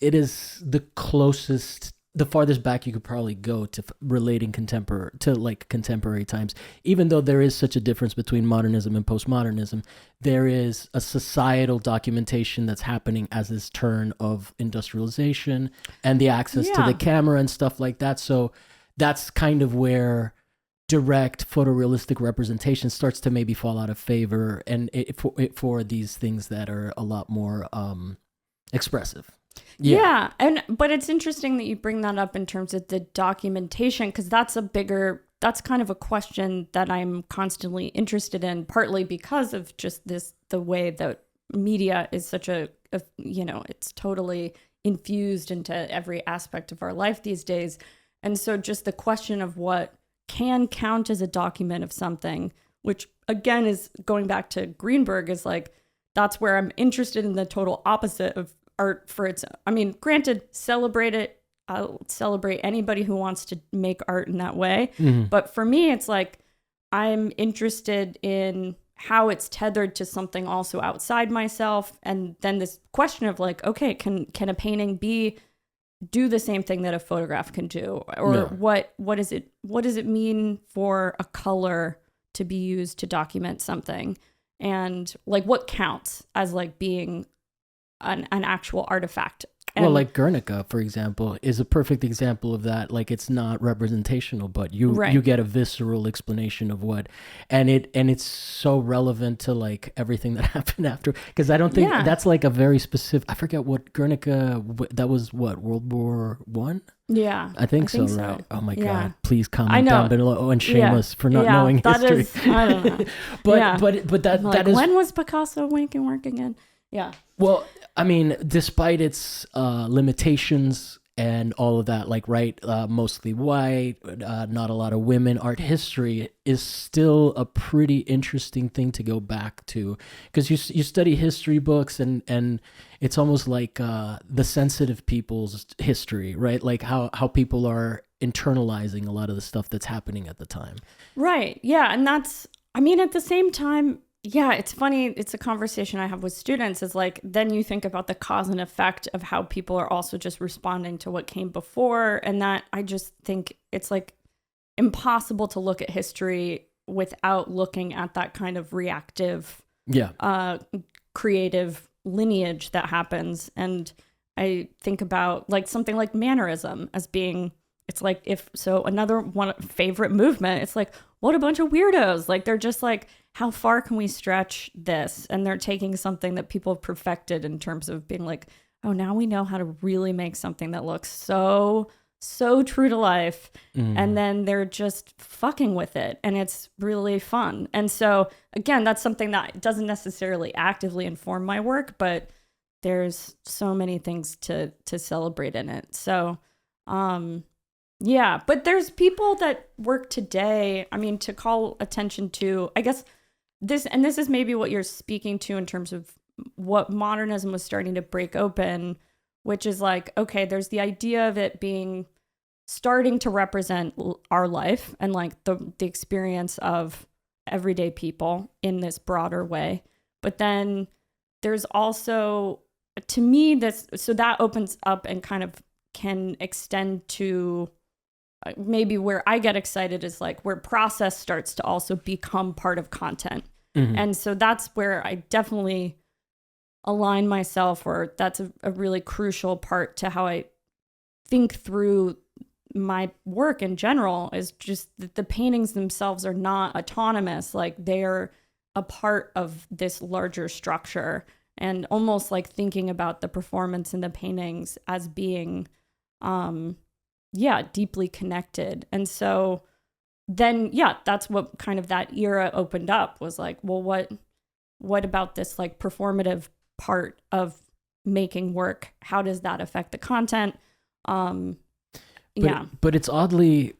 it is the farthest back you could probably go to relating contemporary times. Even though there is such a difference between modernism and postmodernism, there is a societal documentation that's happening as this turn of industrialization and the access to the camera and stuff like that. So that's kind of where direct photorealistic representation starts to maybe fall out of favor, and for these things that are a lot more expressive. Yeah. But it's interesting that you bring that up in terms of the documentation, because that's kind of a question that I'm constantly interested in, partly because of just the way that media is such it's totally infused into every aspect of our life these days. And so just the question of what can count as a document of something, which again is going back to Greenberg, is like, that's where I'm interested in the total opposite of art for its, I mean, granted, celebrate it. I'll celebrate anybody who wants to make art in that way. Mm-hmm. But for me, it's like, I'm interested in how it's tethered to something also outside myself. And then this question of like, okay, can a painting do the same thing that a photograph can do? Or what does it mean for a color to be used to document something? And like, what counts as like being an actual artifact? Well, like Guernica, for example, is a perfect example of that. Like, it's not representational, but you get a visceral explanation of what, and it's so relevant to like everything that happened after. Because I don't think that's like a very specific. I forget what Guernica. That was what, World War I. Yeah, I think so. Right? Oh my God! Please comment down below and shame us for not knowing history. I don't know. but that like, that is, when was Picasso making work again? Yeah. Well, I mean, despite its limitations and all of that, like, mostly white, not a lot of women, art history is still a pretty interesting thing to go back to, because you study history books and it's almost like the sensitive people's history, right? Like how people are internalizing a lot of the stuff that's happening at the time. Right. Yeah. And that's, I mean, at the same time, yeah, it's funny. It's a conversation I have with students, is like, then you think about the cause and effect of how people are also just responding to what came before. And that, I just think it's like impossible to look at history without looking at that kind of reactive, creative lineage that happens. And I think about like something like mannerism as being, it's like, another one favorite movement, it's like, what a bunch of weirdos. Like, they're just like, how far can we stretch this? And they're taking something that people have perfected in terms of being like, oh, now we know how to really make something that looks so true to life. And then they're just fucking with it. And it's really fun. And so, again, that's something that doesn't necessarily actively inform my work, but there's so many things to celebrate in it. So, yeah, but there's people that work today, I mean, to call attention to, I guess, this is maybe what you're speaking to in terms of what modernism was starting to break open, which is like, okay, there's the idea of it starting to represent our life and like the experience of everyday people in this broader way. But then there's also, to me, so that opens up and kind of can extend to maybe where I get excited is like where process starts to also become part of content. Mm-hmm. And so that's where I definitely align myself, or that's a really crucial part to how I think through my work in general, is just that the paintings themselves are not autonomous. Like, they're a part of this larger structure, and almost like thinking about the performance in the paintings as being, deeply connected. And so then, that's what kind of that era opened up, was like, well, what about this like performative part of making work? How does that affect the content? But it's oddly,